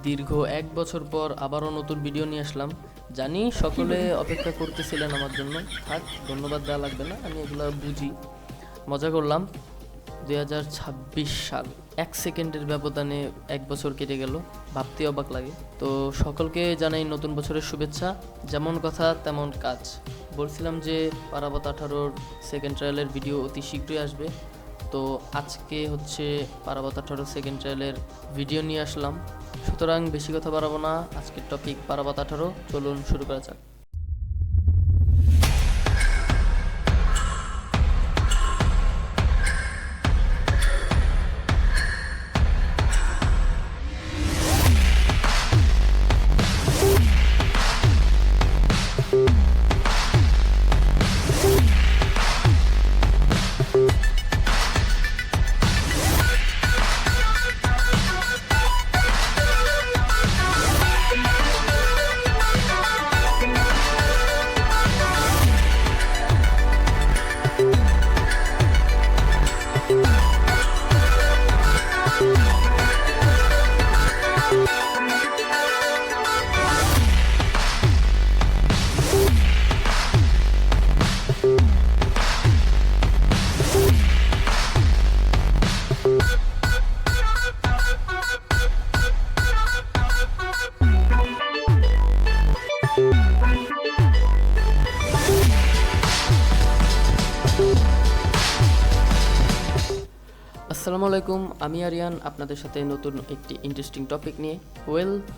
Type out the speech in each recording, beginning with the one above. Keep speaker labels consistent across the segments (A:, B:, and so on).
A: দীর্ঘ ১ বছর পর আবারও নতুন ভিডিও নিয়ে আসলাম। জানি সকলে অপেক্ষা করতেছিলেন আমার জন্য। থাক, ধন্যবাদ দেওয়া লাগবে না, আমি এগুলো বুঝি। মজা করলাম। ২০২৬ সাল ১ সেকেন্ডের ব্যবধানে ১ বছর কেটে গেল, ভাবতে অবাক লাগে। তো সকলকে জানাই নতুন বছরের শুভেচ্ছা। যেমন কথা তেমন কাজ। বলছিলাম যে পারাবত 18-র সেকেন্ড ট্রায়ালের ভিডিও অতি শীঘ্রই আসবে। তো আজকে হচ্ছে পারাবত 18 সেকেন্ড ট্রায়ালের ভিডিও নিয়ে আসলাম। সুতরাং বেশি কথা বাড়াবো না, আজকের টপিক পারাবত 18। চলুন শুরু করা যাক। আসসালামু আলাইকুম, আমি আরিয়ান, আপনাদের সাথে নতুন একটি ইন্টারেস্টিং টপিক নিয়ে।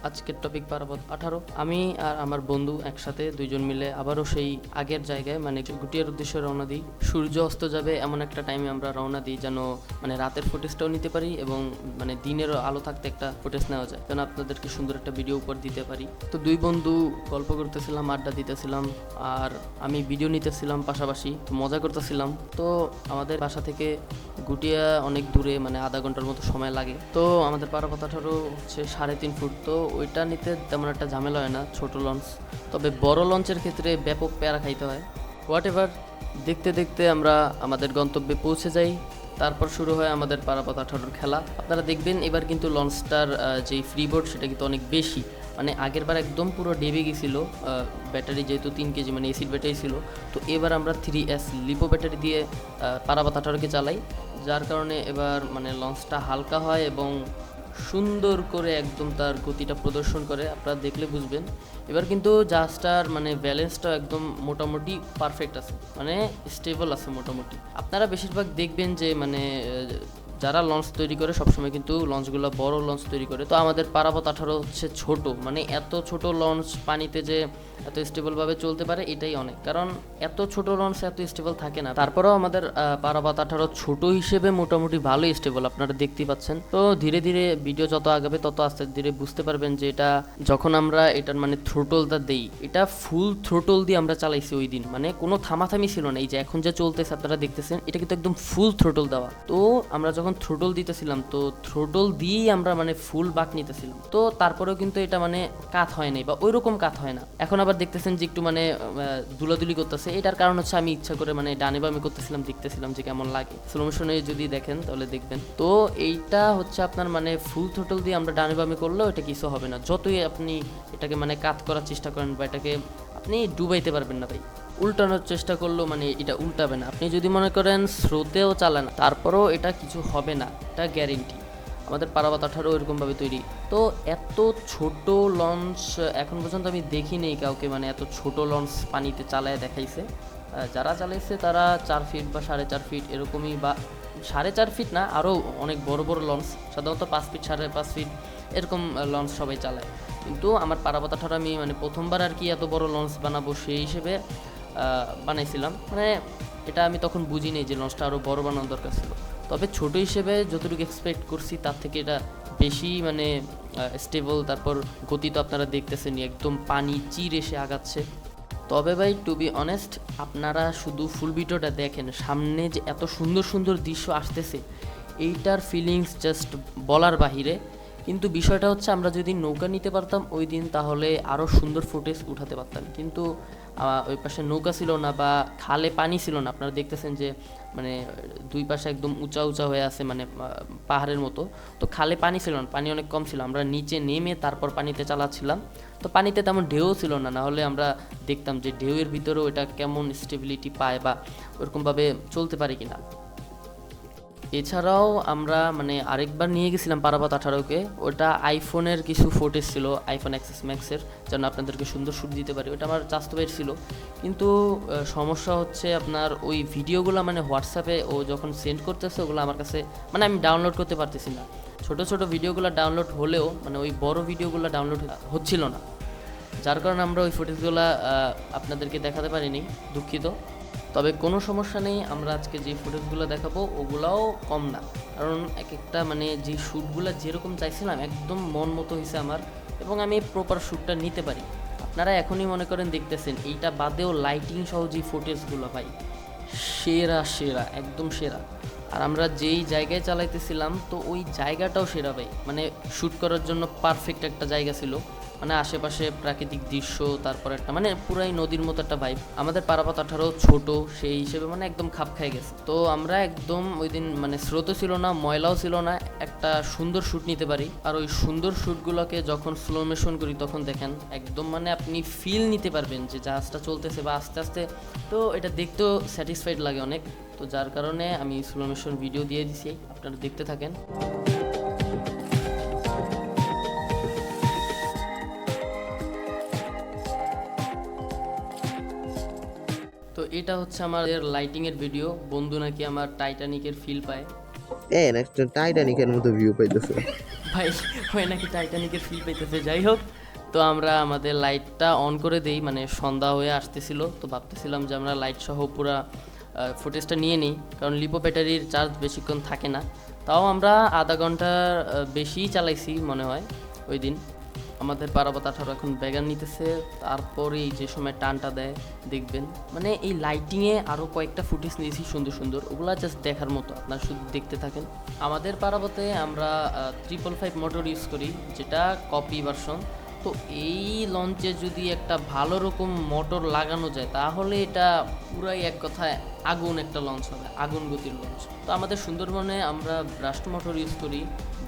A: আজকের টপিক পারাবত 18। আমি আর আমার বন্ধু একসাথে দুইজন মিলে আবারও সেই আগের জায়গায় মানে গুটিয়ার উদ্দেশ্যে রওনা দিই। সূর্য অস্ত যাবে এমন একটা টাইমে আমরা রওনা দিই, যেন মানে রাতের ফুটেজটাও নিতে পারি এবং মানে দিনেরও আলো থাকতে একটা ফুটেজ নেওয়া যায়, যেন আপনাদেরকে সুন্দর একটা ভিডিও উপর দিতে পারি। তো দুই বন্ধু গল্প করতেছিলাম, আড্ডা দিতেছিলাম, আর আমি ভিডিও নিতেছিলাম পাশাপাশি, তো মজা করতেছিলাম। তো আমাদের বাসা থেকে গুটিয়া অনেক দূরে, মানে আধা ঘন্টার মতো সময় লাগে। তো আমাদের পারাবত 18 হচ্ছে 3.5 ফুট, তো ওইটা নিতে তেমন একটা ঝামেলা হয় না, ছোট লঞ্চ। তবে বড় লঞ্চের ক্ষেত্রে ব্যাপক প্যারা খাইতে হয়। হোয়াট এভার, দেখতে দেখতে আমরা আমাদের গন্তব্যে পৌঁছে যাই। তারপর শুরু হয় আমাদের পারাবত 18-র খেলা। আপনারা দেখবেন এবার কিন্তু লঞ্চটার যেই ফ্রিবোর্ড সেটা কিন্তু অনেক বেশি, মানে আগের বার একদম পুরো ডেবে গেছিল। ব্যাটারি যেহেতু 3 কেজি মানে এসির ব্যাটারি ছিল, তো এবার আমরা 3S লিপো ব্যাটারি দিয়ে পারাবত 18-কে চালাই, যার কারণে এবার মানে লঞ্চটা হালকা হয় এবং সুন্দর করে একদম তার গতিটা প্রদর্শন করে। আপনারা দেখলে বুঝবেন। এবার কিন্তু জাহাজটার মানে ব্যালেন্সটা একদম মোটামুটি পারফেক্ট আছে, মানে স্টেবল আছে মোটামুটি। আপনারা বেশিরভাগ দেখবেন যে মানে যারা লঞ্চ তৈরি করে সবসময় কিন্তু লঞ্চগুলো বড় লঞ্চ তৈরি করে। তো আমাদের পারাবত 18 হচ্ছে ছোট, মানে এত ছোট লঞ্চ পানিতে যে এত স্টেবলভাবে চলতে পারে এটাই অনেক, কারণ এত ছোট লঞ্চ এত স্টেবল থাকে না। তারপরেও আমাদের পারাবত 18 ছোট হিসেবে মোটামুটি ভালোই স্টেবল, আপনারা দেখতেই পাচ্ছেন। তো ধীরে ধীরে ভিডিও যত আগাবে তত আস্তে ধীরে বুঝতে পারবেন যে এটা যখন আমরা এটার মানে থ্রোটলটা দেই, এটা ফুল থ্রোটল দিয়ে আমরা চালাইছি ওই দিন, মানে কোনো থামাথামি ছিল না। এই যে এখন যে চলতেছে আপনারা দেখতেছেন, এটা কিন্তু একদম ফুল থ্রোটল দেওয়া। তো আমরা যখন থ্রোটল দিতেছিলাম, তো থ্রোটল দিয়েই আমরা মানে ফুল বাক নিতেছিলাম। তো তারপরেও কিন্তু এটা মানে কাত হয় নাই বা ওই রকম কাত হয় না। এখন আবার দেখতেছেন যে একটু মানে দুলাদুলি করতেছে। এটার কারণ হচ্ছে আমি ইচ্ছা করে মানে ডানে বামে করতেছিলাম, দেখতেছিলাম যে কেমন লাগে। স্লো মোশনে যদি দেখেন তাহলে দেখবেন। তো এইটা হচ্ছে আপনার মানে ফুল থ্রোটল দিয়ে আমরা ডানে বামে করলেও এটা কিছু হবে না, যতই আপনি এটাকে মানে কাত করার চেষ্টা করেন বা এটাকে আপনি ডুবাইতে পারবেন না ভাই। উল্টানোর চেষ্টা করলেও মানে এটা উল্টাবে না। আপনি যদি মনে করেন স্রোতেও চালান, তারপরেও এটা কিছু হবে না, এটা গ্যারেন্টি। আমাদের পারাবত 18 এরকমভাবে তৈরি। তো এত ছোট লঞ্চ এখন পর্যন্ত আমি দেখিনি কাউকে মানে এত ছোট লঞ্চ পানিতে চালায় দেখাইছে। যারা চালাইছে তারা 4 ফিট বা 4.5 ফিট এরকমই, বা 4.5 ফিট না, আরও অনেক বড় বড় লঞ্চ, সাধারণত 5 ফিট 5.5 ফিট এরকম লঞ্চ সবাই চালায়। কিন্তু আমার পারাবত 18 আমি মানে প্রথমবার আর কি এত বড় লঞ্চ বানাবো সেই হিসেবে বানাইছিলাম। মানে এটা আমি তখন বুঝিনি যে লঞ্চটা আরও বড় বানানোর দরকার ছিল। তবে ছোট হিসেবে যতটুকু এক্সপেক্ট করছি তার থেকে এটা বেশি মানে স্টেবল। তারপর গতি তো আপনারা দেখতেছেনই, একদম পানি চির এসে আগাচ্ছে। তবে ভাই টু বি অনেস্ট, আপনারা শুধু ফুল ভিডিওটা দেখেন, সামনে যে এত সুন্দর সুন্দর দৃশ্য আসতেছে এইটার ফিলিংস জাস্ট বলার বাহিরে। কিন্তু বিষয়টা হচ্ছে আমরা যদি নৌকা নিতে পারতাম ওই দিন, তাহলে আরও সুন্দর ফুটেজ উঠাতে পারতাম। কিন্তু ওই পাশে নৌকা ছিল না বা খালে পানি ছিল না। আপনারা দেখতেছেন যে মানে দুই পাশে একদম উঁচা উঁচা হয়ে আছে, মানে পাহাড়ের মতো। তো খালে পানি ছিল না, পানি অনেক কম ছিল। আমরা নিচে নেমে তারপর পানিতে চালাচ্ছিলাম। তো পানিতে তেমন ঢেউ ছিল না, না হলে আমরা দেখতাম যে ঢেউয়ের ভিতরেও এটা কেমন স্টেবিলিটি পায় বা ওরকমভাবে চলতে পারে কিনা। এছাড়াও আমরা মানে আরেকবার নিয়ে গেছিলাম পারাবত 18-কে। ওটা আইফোনের কিছু ফুটেজ ছিল, আইফোন এক্সএস ম্যাক্সের, যেন আপনাদেরকে সুন্দর শ্যুট দিতে পারি। ওটা আমার চাস্তো ভাইয়ের ছিল, কিন্তু সমস্যা হচ্ছে আপনার ওই ভিডিওগুলো মানে হোয়াটসঅ্যাপে ও যখন সেন্ড করতেছে ওগুলো আমার কাছে মানে আমি ডাউনলোড করতে পারতেছি না। ছোটো ছোটো ভিডিওগুলো ডাউনলোড হলেও মানে ওই বড় ভিডিওগুলো ডাউনলোড হচ্ছিল না, যার কারণে আমরা ওই ফুটেজগুলো আপনাদেরকে দেখাতে পারিনি, দুঃখিত। তবে কোনো সমস্যা নেই, আমরা আজকে যে ফুটেজগুলো দেখাবো ওগুলাও কম না, কারণ এক একটা মানে যে শ্যুটগুলো যেরকম চাইছিলাম একদম মন মতো হয়েছে আমার, এবং আমি প্রপার শ্যুটটা নিতে পারি। আপনারা এখনই মনে করেন দেখতেছেন, এইটা বাদেও লাইটিং সহ যে ফুটেজগুলো ভাই সেরা সেরা, একদম সেরা। আর আমরা যেই জায়গায় চালাইতেছিলাম তো ওই জায়গাটাও সেরা ভাই, মানে শ্যুট করার জন্য পারফেক্ট একটা জায়গা ছিল। মানে আশেপাশে প্রাকৃতিক দৃশ্য, তারপর একটা মানে পুরাই নদীর মতো একটা ভাইব। আমাদের পারাবত 18 ছোট, সেই হিসেবে মানে একদম খাপ খাই গেছে। তো আমরা একদম ওই দিন মানে স্রোতও ছিল না, ময়লাও ছিল না, একটা সুন্দর শ্যুট নিতে পারি। আর ওই সুন্দর শ্যুটগুলোকে যখন স্লো মোশন করি তখন দেখেন একদম মানে আপনি ফিল নিতে পারবেন যে জাহাজটা চলতেছে বা আস্তে আস্তে। তো এটা দেখতেও স্যাটিসফাইড লাগে অনেক। তো যার কারণে আমি স্লো মোশন ভিডিও দিয়ে দিছি, আপনারা দেখতে থাকেন। তো এটা হচ্ছে আমাদের লাইটিংয়ের ভিডিও। বন্ধু নাকি আমার টাইটানিকের ফিল পায়।
B: একটা টাইটানিকের মতো ভিউ পাইতেছে
A: ভাই হয় নাকি টাইটানিকের ফিল পাইতেছে। যাই হোক, তো আমরা আমাদের লাইটটা অন করে দেই, মানে সন্ধ্যা হয়ে আসতেছিল। তো ভাবতেছিলাম যে আমরা লাইট সহ পুরো ফুটেজটা নিয়ে নিই, কারণ লিপো ব্যাটারির চার্জ বেশিক্ষণ থাকে না। তাও আমরা আধা ঘন্টার বেশিই চালাইছি মনে হয় ওই দিন। আমাদের পারাবত 18 এখন ব্যাগান নিতেছে, তারপরেই যে সময় টানটা দেয় দেখবেন। মানে এই লাইটিংয়ে আরও কয়েকটা ফুটেজ নিয়েছি সুন্দর সুন্দর, ওগুলা জাস্ট দেখার মতো, আপনারা শুধু দেখতে থাকেন। আমাদের পারাবতে আমরা 555 মোটর ইউজ করি, যেটা কপি ভার্সন। তো এই লঞ্চে যদি একটা ভালো রকম মোটর লাগানো যায় তাহলে এটা পুরাই এক কথায় আগুন একটা লঞ্চ হবে, আগুন গতির লঞ্চ। তো আমাদের সুন্দরবনে আমরা ব্রাস্ট মোটর ইউজ করি,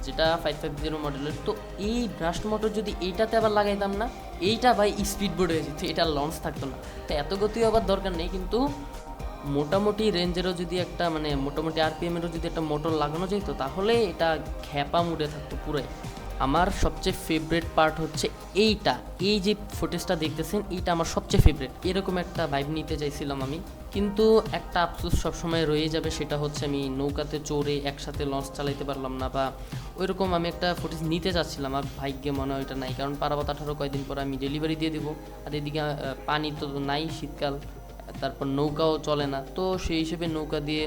A: যেটা 550 মডেলের। তো এই ব্রাস্ট মোটর যদি এইটাতে আবার লাগাইতাম না, এইটা ভাই স্পিড বোর্ড হয়ে যেত, এটা লঞ্চ থাকতো না। তো এত গতিও আবার দরকার নেই, কিন্তু মোটামুটি রেঞ্জেরও যদি একটা মানে মোটামুটি আরপিএমেরও যদি একটা মোটর লাগানো যেত তাহলে এটা খ্যাপা মুডে থাকতো পুরাই। আমার সবচেয়ে ফেভারিট পার্ট হচ্ছে এইটা, এই যে ফুটেজটা দেখতেছেন এইটা আমার সবচেয়ে ফেভারিট। এরকম একটা ভাইব নিতে চাইছিলাম আমি, কিন্তু একটা আফসোস সবসময় রয়ে যাবে, সেটা হচ্ছে আমি নৌকাতে চড়ে একসাথে লঞ্চ চালাইতে পারলাম না, বা ওইরকম আমি একটা ফুটেজ নিতে চাচ্ছিলাম। আর ভাগ্যে মনে হয় ওইটা নাই, কারণ পারাবত 18 কয়েকদিন পর আমি ডেলিভারি দিয়ে দেবো। আর এদিকে পানি তো নাই, শীতকাল, তারপর নৌকাও চলে না। তো সেই হিসেবে নৌকা দিয়ে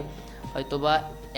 A: হয়তো বা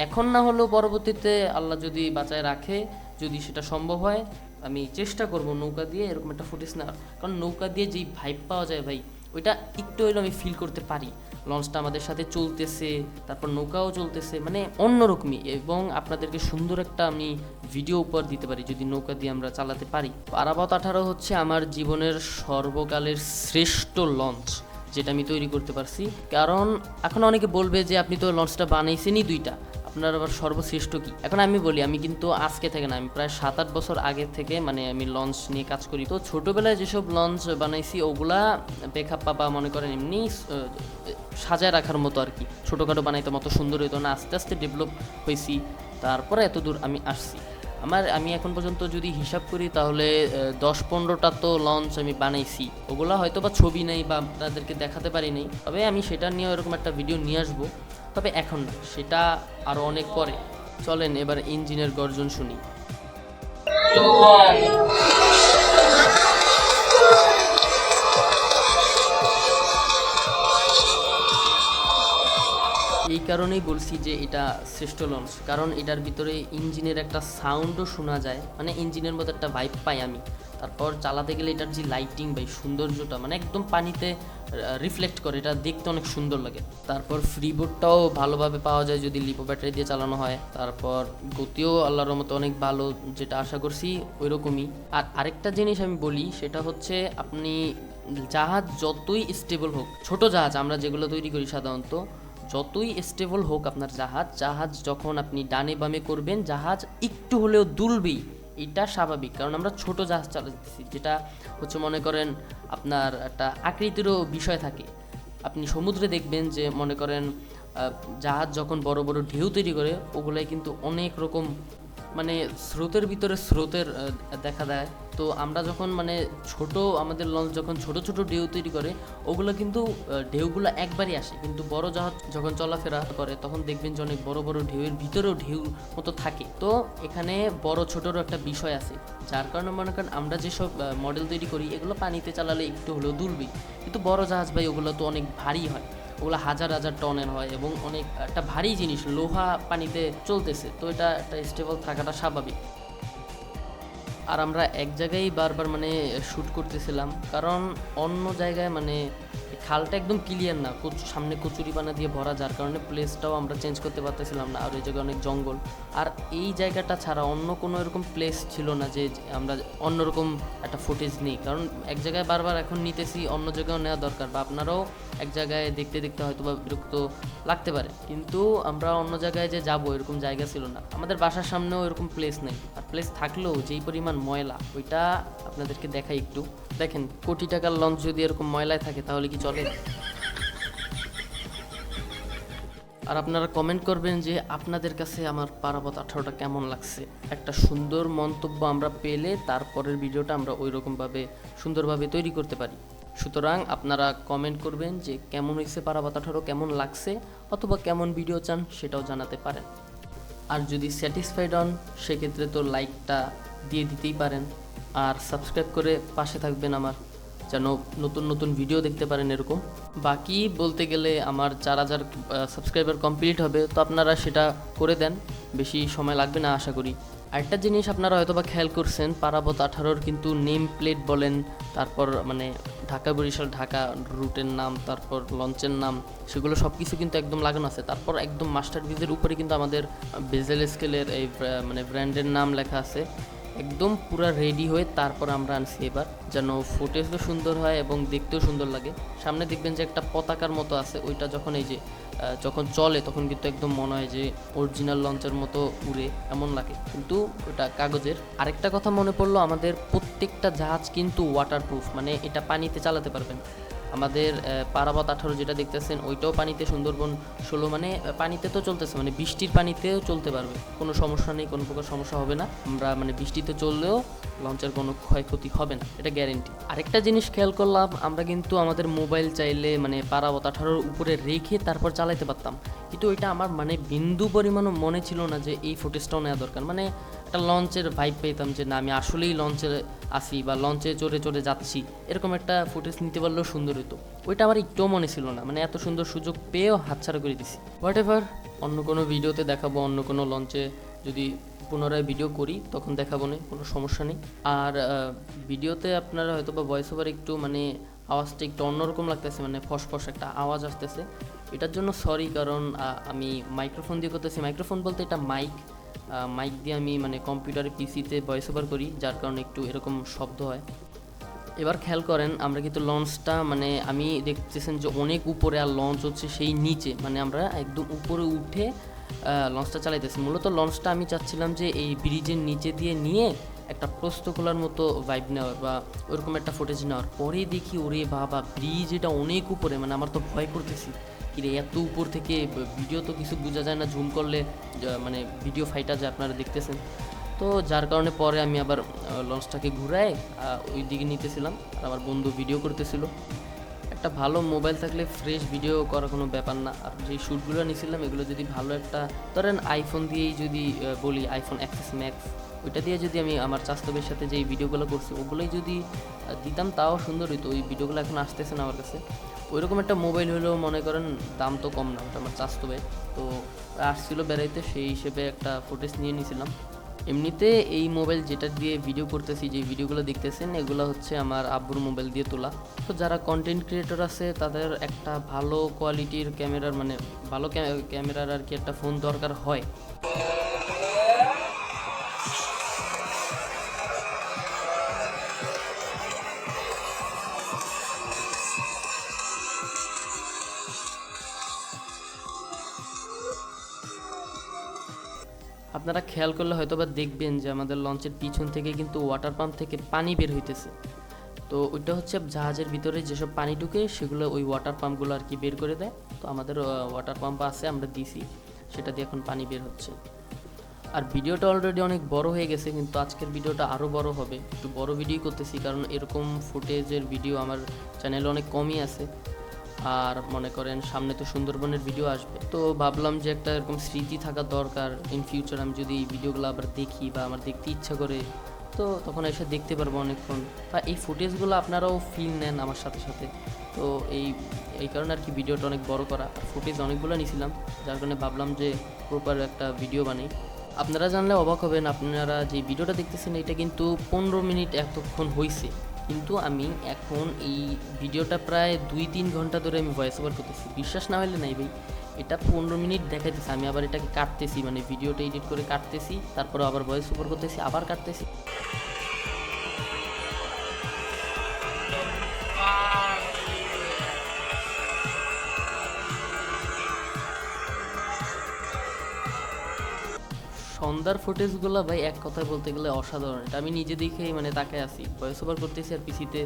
A: এখন না হলেও পরবর্তীতে আল্লাহ যদি বাঁচায় রাখে, যদি সেটা সম্ভব হয়, আমি চেষ্টা করব নৌকা দিয়ে এরকম একটা ফুটেজ নেওয়ার। কারণ নৌকা দিয়ে যেই ভাইব পাওয়া যায় ভাই, ওইটা একটু হলেও আমি ফিল করতে পারি। লঞ্চটা আমাদের সাথে চলতেছে, তারপর নৌকাও চলতেছে, মানে অন্যরকমই। এবং আপনাদেরকে সুন্দর একটা আমি ভিডিও উপহার দিতে পারি যদি নৌকা দিয়ে আমরা চালাতে পারি। পারাবত 18 হচ্ছে আমার জীবনের সর্বকালের শ্রেষ্ঠ লঞ্চ যেটা আমি তৈরি করতে পারছি। কারণ এখন অনেকে বলবে যে আপনি তো লঞ্চটা বানাইছেনই দুইটা, আপনার আবার সর্বশ্রেষ্ঠ কি? এখন আমি বলি, আমি কিন্তু আজকে থেকে না, আমি প্রায় 7-8 বছর আগে থেকে মানে আমি লঞ্চ নিয়ে কাজ করি। তো ছোটোবেলায় যেসব লঞ্চ বানাইছি ওগুলা বেখাপ্পা বা মনে করেন এমনি সাজায় রাখার মতো আর কি, ছোটোখাটো বানাইতে মতো সুন্দর হইতো না। আস্তে আস্তে ডেভেলপ হয়েছি, তারপরে এত দূর আমি আসছি। আমি এখন পর্যন্ত যদি হিসাব করি তাহলে 10-15টা তো লঞ্চ আমি বানাইছি। ওগুলা হয়তো বা ছবি নেই বা আপনাদেরকে দেখাতে পারি নাই, তবে আমি সেটা নিয়ে এরকম একটা ভিডিও নিয়ে আসবো। তবে এখন না, সেটা আরও অনেক পরে। চলেন এবার ইঞ্জিনের গর্জন শুনি। এই কারণেই বলছি যে এটা শ্রেষ্ঠ লঞ্চ, কারণ এটার ভিতরে ইঞ্জিনের একটা সাউন্ডও শোনা যায়, মানে ইঞ্জিনের মতো একটা ভাইব পাই আমি। তারপর চালাতে গেলে এটার যে লাইটিং ভাই সৌন্দর্যটা মানে একদম পানিতে রিফ্লেক্ট করে, এটা দেখতে অনেক সুন্দর লাগে। তারপর ফ্রিবোর্ডটাও ভালোভাবে পাওয়া যায় যদি লিপো ব্যাটারি দিয়ে চালানো হয়। তারপর গতিও আল্লাহর মতো অনেক ভালো, যেটা আশা করছি ওই রকমই। আর আরেকটা জিনিস আমি বলি, সেটা হচ্ছে আপনি জাহাজ যতই স্টেবল হোক, ছোট জাহাজ আমরা যেগুলো তৈরি করি সাধারণত, যতই স্টেবল হোক আপনার জাহাজ যখন আপনি ডানে বামে করবেন জাহাজ একটু হলেও দুলবেই। এটা স্বাভাবিক, কারণ আমরা ছোট জাহাজ চালাতেছি, যেটা হচ্ছে মনে করেন আপনার একটা আকৃতিরও বিষয় থাকে। আপনি সমুদ্রে দেখবেন যে মনে করেন জাহাজ যখন বড় বড় ঢেউ তৈরি করে, ওগুলাই কিন্তু অনেক রকম মানে স্রোতের ভিতরে স্রোতের দেখা দেয়। তো আমরা যখন মানে আমাদের লঞ্চ যখন ছোট ছোট ঢেউ তৈরি করে, ওগুলো কিন্তু ঢেউগুলো একবারই আসে, কিন্তু বড় জাহাজ যখন চলাফেরা করে তখন দেখবেন যে অনেক বড় বড় ঢেউয়ের ভিতরেও ঢেউ মতো থাকে। তো এখানে বড় ছোটোরও একটা বিষয় আছে, যার কারণে মনে করেন আমরা যেসব মডেল তৈরি করি এগুলো পানিতে চালালে একটু হলেও দুলবেই। কিন্তু বড় জাহাজ ভাই ওগুলো তো অনেক ভারী হয়, ওগুলো হাজার হাজার টনের হয় এবং অনেক একটা ভারী জিনিস, লোহা পানিতে চলতেছে, তো এটা একটা স্টেবল থাকাটা স্বাভাবিক। আর আমরা এক জায়গায় বারবার মানে শ্যুট করতেছিলাম, কারণ অন্য জায়গায় মানে খালটা একদম ক্লিয়ার না, সামনে কচুরিপানা দিয়ে ভরা, যার কারণে প্লেসটাও আমরা চেঞ্জ করতে পারতেছিলাম না। আর ওই জায়গায় অনেক জঙ্গল, আর এই জায়গাটা ছাড়া অন্য কোনো এরকম প্লেস ছিল না যে আমরা অন্যরকম একটা ফুটেজ নিই। কারণ এক জায়গায় বারবার এখন নিতেছি, অন্য জায়গায়ও নেওয়া দরকার, বা আপনারাও এক জায়গায় দেখতে দেখতে হয়তো বা বিরক্ত লাগতে পারে, কিন্তু আমরা অন্য জায়গায় যে যাবো এরকম জায়গা ছিল না। আমাদের বাসার সামনেও এরকম প্লেস নেই, আর প্লেস থাকলেও যেই পরিমাণ ময়লা, ওইটা আপনাদেরকে দেখাই একটু। দেখেন, কোটি টাকার লঞ্চ যদি এরকম ময়লায় থাকে তাহলে কি চলে? আর আপনারা কমেন্ট করবেন যে আপনাদের কাছে আমার পারাবত 18টা কেমন লাগছে। একটা সুন্দর মন্তব্য আমরা পেলে তারপরের ভিডিওটা আমরা ওই রকমভাবে সুন্দরভাবে তৈরি করতে পারি। সুতরাং আপনারা কমেন্ট করবেন যে কেমন হয়েছে পারাবত 18, কেমন লাগছে, অথবা কেমন ভিডিও চান সেটাও জানাতে পারেন। আর যদি স্যাটিসফাইড হন সেক্ষেত্রে তো লাইকটা দিয়ে দিতেই পারেন, আর সাবস্ক্রাইব করে পাশে থাকবেন আমার, যেন নতুন নতুন ভিডিও দেখতে পারেন এরকম। বাকি বলতে গেলে আমার 4000 সাবস্ক্রাইবার কমপ্লিট হবে, তো আপনারা সেটা করে দেন, বেশি সময় লাগবে না আশা করি। আরেকটা জিনিস আপনারা হয়তো বা খেয়াল করছেন, পারাবত 18-র কিন্তু নেম প্লেট বলেন, তারপর মানে ঢাকা বরিশাল ঢাকা রুটের নাম, তারপর লঞ্চের নাম, সেগুলো সব কিছু কিন্তু একদম লাগানো আছে। তারপর একদম মাস্টার পিসের উপরে কিন্তু আমাদের বেজেল স্কেলের এই মানে ব্র্যান্ডের নাম লেখা আছে। একদম পুরা রেডি হয়ে তারপর আমরা আনছি এবার, যেন ফুটেজও সুন্দর হয় এবং দেখতেও সুন্দর লাগে। সামনে দেখবেন যে একটা পতাকার মতো আছে, ওইটা যখন এই যে যখন চলে তখন কিন্তু একদম মনে হয় যে অরিজিনাল লঞ্চের মতো উড়ে, এমন লাগে, কিন্তু ওটা কাগজের। আরেকটা কথা মনে পড়লো, আমাদের প্রত্যেকটা জাহাজ কিন্তু ওয়াটারপ্রুফ, মানে এটা পানিতে চালাতে পারবেন। আমাদের পারাবত 18 যেটা দেখতেছেন ওইটাও পানিতে, সুন্দরবন 16 মানে পানিতে তো চলতেছে, মানে বৃষ্টির পানিতেও চলতে পারবে, কোনো সমস্যা নেই, কোনো প্রকার সমস্যা হবে না। আমরা মানে বৃষ্টিতে চললেও লঞ্চের কোনো ক্ষয়ক্ষতি হবে না, এটা গ্যারেন্টি। আরেকটা জিনিস খেয়াল করলাম, আমরা কিন্তু আমাদের মোবাইল চাইলে মানে পারাবত 18-র উপরে রেখে তারপর চালাইতে পারতাম, কিন্তু ওইটা আমার মানে বিন্দু পরিমাণও মনে ছিল না যে এই ফুটেজটাও নেওয়া দরকার। মানে একটা লঞ্চের ভাইব পেতাম যে না, আমি আসলেই লঞ্চে আসি বা লঞ্চে চড়ে চড়ে যাচ্ছি, এরকম একটা ফুটেজ নিতে পারলেও সুন্দর হতো। ওইটা আমার একটুও মনে ছিল না, মানে এত সুন্দর সুযোগ পেয়েও হাতছাড়া করে দিছি। হোয়াট এভার, অন্য কোনো ভিডিওতে দেখাবো, অন্য কোনো লঞ্চে যদি পুনরায় ভিডিও করি তখন দেখাবো না, কোনো সমস্যা নেই। আর ভিডিওতে আপনারা হয়তো বা ভয়েস ওভার একটু মানে আওয়াজটা একটু অন্যরকম লাগতেছে, মানে ফসফস একটা আওয়াজ আসতেছে, এটার জন্য সরি, কারণ আমি মাইক্রোফোন দিয়ে করতেছি। মাইক্রোফোন বলতে এটা মাইক দিয়ে আমি মানে কম্পিউটারে পিসিতে ভয়েস ওভার করি, যার কারণে একটু এরকম শব্দ হয়। এবার খেয়াল করেন, আমরা কিন্তু লঞ্চটা মানে আমি দেখতেছেন যে অনেক উপরে, আর লঞ্চ হচ্ছে সেই নিচে, মানে আমরা একদম উপরে উঠে লঞ্চটা চালাইতেছি। মূলত লঞ্চটা আমি চাচ্ছিলাম যে এই ব্রিজের নিচে দিয়ে নিয়ে একটা প্রস্থ খোলার মতো ভাইব নেওয়ার বা ওরকম একটা ফুটেজ নেওয়ার। পরে দেখি ওরে বাবা, ব্রিজ এটা অনেক উপরে, মানে আমার তো ভয় করতেছি, কিরে এত উপর থেকে ভিডিও তো কিছু বোঝা যায় না, জুম করলে মানে ভিডিও ফাইটা যায়, আপনারা দেখতেছেন। তো যার কারণে পরে আমি আবার লঞ্চটাকে ঘুরায় ওই দিকে নিতেছিলাম, আর আমার বন্ধু ভিডিও করতেছিল। একটা ভালো মোবাইল থাকলে ফ্রেশ ভিডিও করার কোনো ব্যাপার না। আর যেই শ্যুটগুলো নিয়েছিলাম এগুলো যদি ভালো একটা ধরেন আইফোন দিয়েই যদি বলি, আইফোন XS Max, ওইটা দিয়ে যদি আমি আমার চাস্তবের সাথে যেই ভিডিওগুলো করছি ওগুলোই যদি দিতাম তাও সুন্দর হইতো। ওই ভিডিওগুলো এখন আসতেছে না আমার কাছে। ওইরকম একটা মোবাইল হলেও মনে করেন দাম তো কম না, ওটা আমার চাস্তবে, তো আসছিল বেড়াইতে, সেই হিসেবে একটা ফুটেজ নিয়ে নিয়েছিলাম। এমনিতে এই মোবাইল যেটা দিয়ে ভিডিও করতেছি, যে ভিডিওগুলো দেখতেছেন, এগুলো হচ্ছে আমার আব্বুর মোবাইল দিয়ে তোলা। তো যারা কন্টেন্ট ক্রিয়েটর আছে তাদের একটা ভালো কোয়ালিটির ক্যামেরার, মানে ভালো ক্যামেরার আর কি একটা ফোন দরকার হয়। আপনারা খেয়াল করলে হয়তো বা দেখবেন যে আমাদের লঞ্চের পিছন থেকে কিন্তু ওয়াটার পাম্প থেকে পানি বের হইতেছে। তো ওইটা হচ্ছে জাহাজের ভিতরে যেসব পানি ঢুকে সেগুলো ওই ওয়াটার পাম্পগুলো আর কি বের করে দেয়। তো আমাদের ওয়াটার পাম্প আছে, আমরা দিছি, সেটা দিয়ে এখন পানি বের হচ্ছে। আর ভিডিওটা অলরেডি অনেক বড় হয়ে গেছে, কিন্তু আজকের ভিডিওটা আরও বড় হবে। একটু বড় ভিডিও করতেছি কারণ এরকম ফুটেজের ভিডিও আমার চ্যানেলে অনেক কমই আছে। আর মনে করেন সামনে তো সুন্দরবনের ভিডিও আসবে, তো ভাবলাম যে একটা এরকম স্মৃতি থাকা দরকার। ইন ফিউচার আমি যদি এই ভিডিওগুলো আবার দেখি বা আমার দেখতে ইচ্ছা করে, তো তখন এসে দেখতে পারবো অনেকক্ষণ, বা এই ফুটেজগুলো আপনারাও ফিল নেন আমার সাথে সাথে। তো এই কারণে আর কি ভিডিওটা অনেক বড় করা। আর ফুটেজ অনেকগুলো নিয়েছিলাম, যার কারণে ভাবলাম যে প্রপার একটা ভিডিও বানাই। আপনারা জানলে অবাক হবেন, আপনারা যে ভিডিওটা দেখতেছেন এটা কিন্তু 15 মিনিট এতক্ষণ হয়েছে, কিন্তু আমি এখন এই ভিডিওটা প্রায় 2-3 ঘন্টা ধরে আমি ভয়েস ওভার করতেছি। বিশ্বাস না হলে নাই ভাই, এটা 15 মিনিট দেখাইতেছে। আমি আবার এটাকে কাটতেছি, মানে ভিডিওটা এডিট করে কাটতেছি, তারপরে আবার ভয়েস ওভার করতেছি, আবার কাটতেছি। সন্ধ্যার ফুটেজগুলো ভাই এক কথায় বলতে গেলে অসাধারণ। এটা আমি নিজে দেখেই মানে তাকায় আছি, ভয়েস ওভার করতেছি আর পিসিতে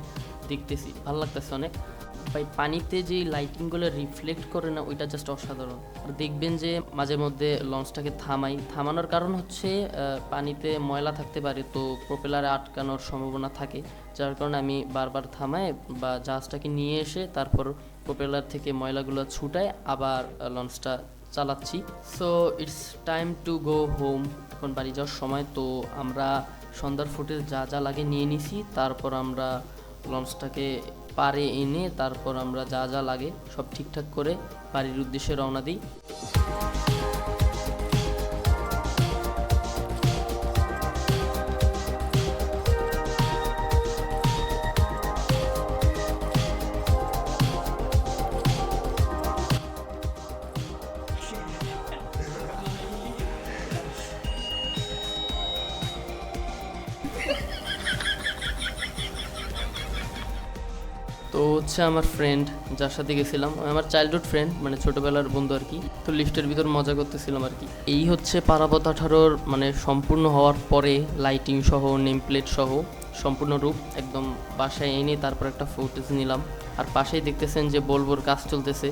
A: দেখতেছি, ভালো লাগতেছে অনেক। ভাই পানিতে যে লাইটিংগুলো রিফ্লেক্ট করে না, ওইটা জাস্ট অসাধারণ। আর দেখবেন যে মাঝে মধ্যে লঞ্চটাকে থামানোর কারণ হচ্ছে পানিতে ময়লা থাকতে পারে, তো প্রপেলারে আটকানোর সম্ভাবনা থাকে, যার কারণে আমি বারবার থামাই বা জাহাজটাকে নিয়ে এসে তারপর প্রপেলার থেকে ময়লাগুলো ছুটায় আবার লঞ্চটা চালাচ্ছি। So it's time to go home, এখন বাড়ি যাওয়ার সময়। তো আমরা সন্ধ্যার ফুটেজ যা যা লাগে নিয়ে নিছি, তারপর আমরা লঞ্চটাকে পাড়ে এনে তারপর আমরা যা যা লাগে সব ঠিকঠাক করে বাড়ির উদ্দেশ্যে রওনা দিই। তো হচ্ছে আমার ফ্রেন্ড যার সাথে গেছিলাম, আমার চাইল্ডহুড ফ্রেন্ড, মানে ছোটোবেলার বন্ধু আর কি। তো লিফটের ভিতর মজা করতেছিলাম আর কি। এই হচ্ছে পারাবত 18 মানে সম্পূর্ণ হওয়ার পরে লাইটিং সহ, নেম প্লেট সহ সম্পূর্ণ রূপ একদম বাসায় এনে তারপর একটা ফুটেজ নিলাম। আর পাশেই দেখতেছেন যে বলবোর কাজ চলতেছে।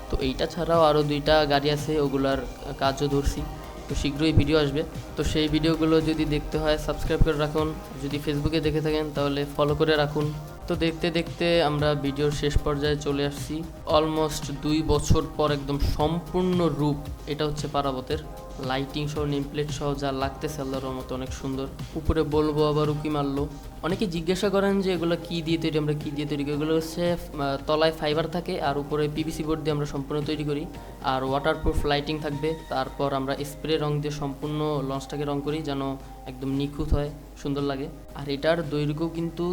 A: তো এইটা ছাড়াও আরও 2টা গাড়ি আছে, ওগুলার কাজও ধরছি। তো শীঘ্রই ভিডিও আসবে, তো সেই ভিডিওগুলো যদি দেখতে হয় সাবস্ক্রাইব করে রাখুন। যদি ফেসবুকে দেখে থাকেন তাহলে ফলো করে রাখুন। তো দেখতে দেখতে আমরা ভিডিওর শেষ পর্যায়ে চলে আসছি। অলমোস্ট 2 বছর পর একদম সম্পূর্ণ রূপ এটা হচ্ছে পারাবতের। লাইটিং সহ, নেম প্লেট সহ যা লাগতেছে আল্লাহর রহমতে অনেক সুন্দর। উপরে বলবো আবার উকি মারলো। অনেকে জিজ্ঞাসা করেন যে এগুলো কী দিয়ে তৈরি, আমরা কী দিয়ে তৈরি করি। এগুলো হচ্ছে তলায় ফাইবার থাকে আর উপরে পিভিসি বোর্ড দিয়ে আমরা সম্পূর্ণ তৈরি করি। আর ওয়াটারপ্রুফ লাইটিং থাকবে। তারপর আমরা স্প্রে রং দিয়ে সম্পূর্ণ লঞ্চটাকে রং করি যেন একদম নিখুঁত হয়, সুন্দর লাগে। আর এটার দৈর্ঘ্য কিন্তু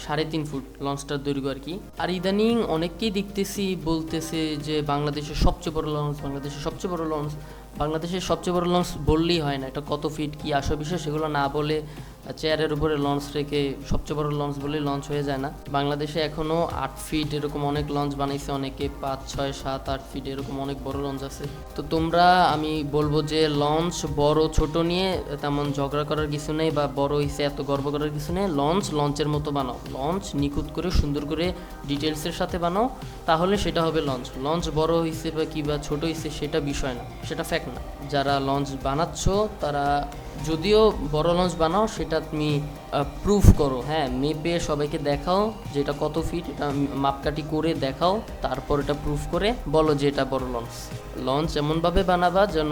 A: 3.5 ফুট লঞ্চটার দৈর্ঘ্য আর কি। আর ইদানিং অনেককেই দেখতেছি বলতেছে যে বাংলাদেশের সবচেয়ে বড় লঞ্চ, বাংলাদেশের সবচেয়ে বড় লঞ্চ। বাংলাদেশের সবচেয়ে বড় লঞ্চ বললেই হয় না, এটা কত ফিট কী আসল বিষয় সেগুলো না বলে চেয়ারের উপরে লঞ্চ রেখে সবচেয়ে বড় লঞ্চ বলেই লঞ্চ হয়ে যায় না। বাংলাদেশে এখনও 8 ফিট এরকম অনেক লঞ্চ বানাইছে, অনেকে 5, 6, 7, 8 ফিট এরকম অনেক বড় লঞ্চ আছে। তো তোমরা, আমি বলবো যে লঞ্চ বড় ছোট নিয়ে তেমন ঝগড়া করার কিছু নেই, বা বড় হয়েছে এত গর্ব করার কিছু নেই। লঞ্চের মতো বানাও, লঞ্চ নিখুঁত করে সুন্দর করে ডিটেলসের সাথে বানাও, তাহলে সেটা হবে লঞ্চ। লঞ্চ বড় হয়েছে বা কি বা ছোট হয়েছে সেটা বিষয় না, সেটা ফ্যাক্ট না। যারা লঞ্চ বানাচ্ছ তারা যদিও বড় লঞ্চ বানাও, সেটা তুমি প্রুফ করো, হ্যাঁ, মেপে সবাইকে দেখাও যে এটা কত ফিট, এটা মাপকাঠি করে দেখাও, তারপর এটা প্রুফ করে বলো যে এটা বড় লঞ্চ। লঞ্চ এমনভাবে বানাবা যেন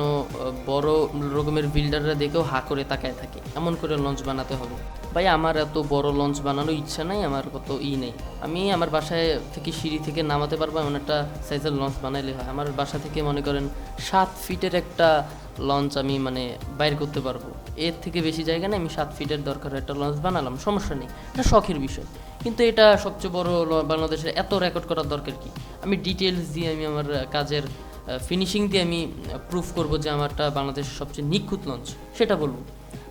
A: বড় রকমের বিল্ডাররা দেখেও হা করে তাকায় থাকে, এমন করে লঞ্চ বানাতে হবে। ভাই আমার এত বড় লঞ্চ বানানোর ইচ্ছা নাই, আমার কত নেই। আমি আমার বাসায় থেকে সিঁড়ি থেকে নামাতে পারবো এমন একটা সাইজের লঞ্চ বানাইলে হয়। আমার বাসা থেকে মনে করেন 7 ফিটের একটা লঞ্চ আমি মানে বাইর করতে পারবো, এর থেকে বেশি জায়গা নেই, আমি 7 ফিটের দরকার একটা লঞ্চ বানালাম, সমস্যা নেই, এটা শখের বিষয়। কিন্তু এটা সবচেয়ে বড় বাংলাদেশের এত রেকর্ড করার দরকার কি? আমি ডিটেলস দিয়ে আমি আমার কাজের ফিনিশিং দিয়ে আমি প্রুফ করব যে আমারটা বাংলাদেশের সবচেয়ে নিখুঁত লঞ্চ, সেটা বলবো।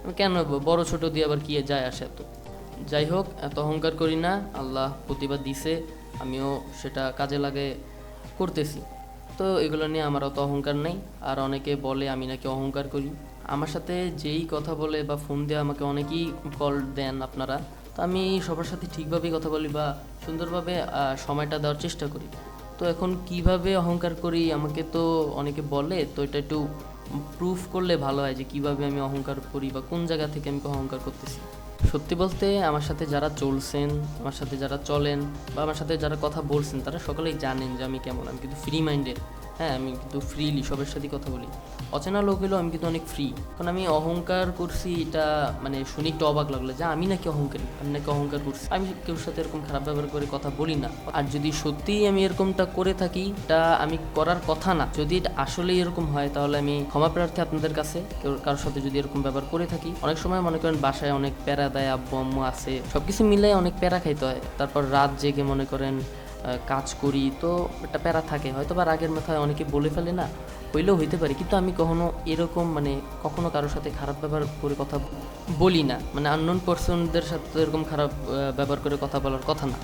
A: আমি কেন বড় ছোট দিয়ে আবার কি যায় আসে এত? যাই হোক, এত অহংকার করি না, আল্লাহ প্রতিভা দিছে, আমিও সেটা কাজে লাগে করতেছি। তো এগুলো নিয়ে আমার অত অহংকার নেই। আর অনেকে বলে আমি নাকি অহংকার করি। আমার সাথে যেই কথা বলে বা ফোন দিয়ে আমাকে অনেকেই কল দেন আপনারা, তো আমি সবার সাথে ঠিকভাবেই কথা বলি বা সুন্দরভাবে সময়টা দেওয়ার চেষ্টা করি। তো এখন কিভাবে অহংকার করি আমাকে তো অনেকে বলে, তো এটা একটু প্রুফ করলে ভালো হয় যে কিভাবে আমি অহংকার করি বা কোন জায়গা থেকে আমি অহংকার করতেছি। সত্যি বলতে আমার সাথে যারা চলছেন, আমার সাথে যারা চলেন বা আমার সাথে যারা কথা বলছেন, তারা সকলেই জানেন যে আমি কেমন। আমি কিন্তু ফ্রি মাইন্ডেড, হ্যাঁ, আমি কিন্তু ফ্রিলি সবার সাথেই কথা বলি। অচেনা লোক হলেও আমি কিন্তু অনেক ফ্রি। কারণ আমি অহংকার করছি, এটা মানে শুনে একটু অবাক লাগলো যে আমি নাকি অহংকারী, আমি নাকি অহংকার করছি। আমি কেউর সাথে এরকম খারাপ ব্যবহার করে কথা বলি না। আর যদি সত্যিই আমি এরকমটা করে থাকি, এটা আমি করার কথা না, যদি এটা আসলেই এরকম হয় তাহলে আমি ক্ষমা প্রার্থী আপনাদের কাছে। কেউ কারোর সাথে যদি এরকম ব্যবহার করে থাকি, অনেক সময় মনে করেন বাসায় অনেক প্যারা দেয়, আব্বু আম্মু আছে, সবকিছু মিলে অনেক প্যারা খাইতে হয়। তারপর রাত জেগে মনে করেন কাজ করি, তো একটা প্যারা থাকে, হয়তো বা রাগের মাথায় অনেকে বলে ফেলে না, হইলেও হইতে পারে। কিন্তু আমি কখনো এরকম মানে কখনো কারোর সাথে খারাপ ব্যবহার করে কথা বলি না। মানে আননোন পার্সনদের সাথে তো এরকম খারাপ ব্যবহার করে কথা বলার কথা না।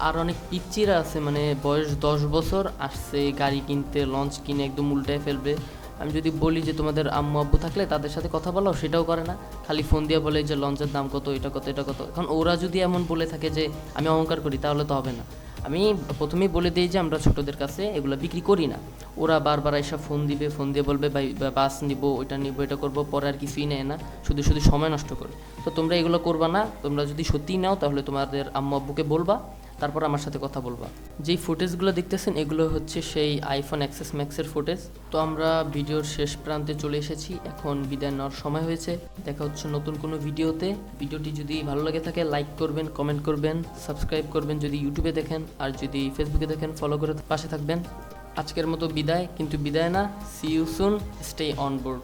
A: আর অনেক পিচ্চিরা আছে, মানে বয়স 10 বছর আসছে গাড়ি কিনতে, লঞ্চ কিনে একদম উল্টায় ফেলবে। আমি যদি বলি যে তোমাদের আম্মু আব্বু থাকলে তাদের সাথে কথা বলো, সেটাও করে না, খালি ফোন দিয়ে বলে যে লঞ্চের দাম কত, এটা কত, এটা কত। এখন ওরা যদি এমন বলে থাকে যে আমি অহংকার করি, তাহলে তো হবে না। আমি প্রথমেই বলে দিই যে আমরা ছোটদের কাছে এগুলো বিক্রি করি না। ওরা বারবার এসে ফোন দিবে, ফোন দিয়ে বলবে ভাই বাস নিব, ওইটা নিব, এটা করবো, পরে আর কিছুই নেয় না, শুধু শুধু সময় নষ্ট করে। তো তোমরা এগুলো করবা না। তোমরা যদি সত্যিই নাও তাহলে তোমাদের আম্মু আব্বুকে বলবা, তারপর আমার সাথে কথা বলবা। যেই ফুটেজগুলো দেখতেছেন এগুলো হচ্ছে সেই আইফোন এক্সএস ম্যাক্সের ফুটেজ। তো আমরা ভিডিওর শেষ প্রান্তে চলে এসেছি, এখন বিদায় নেওয়ার সময় হয়েছে। দেখা হচ্ছে নতুন কোনো ভিডিওতে। ভিডিওটি যদি ভালো লাগে থাকে লাইক করবেন, কমেন্ট করবেন, সাবস্ক্রাইব করবেন যদি ইউটিউবে দেখেন, আর যদি ফেসবুকে দেখেন ফলো করে পাশে থাকবেন। আজকের মতো বিদায়, কিন্তু বিদায় না, see you soon, stay on board.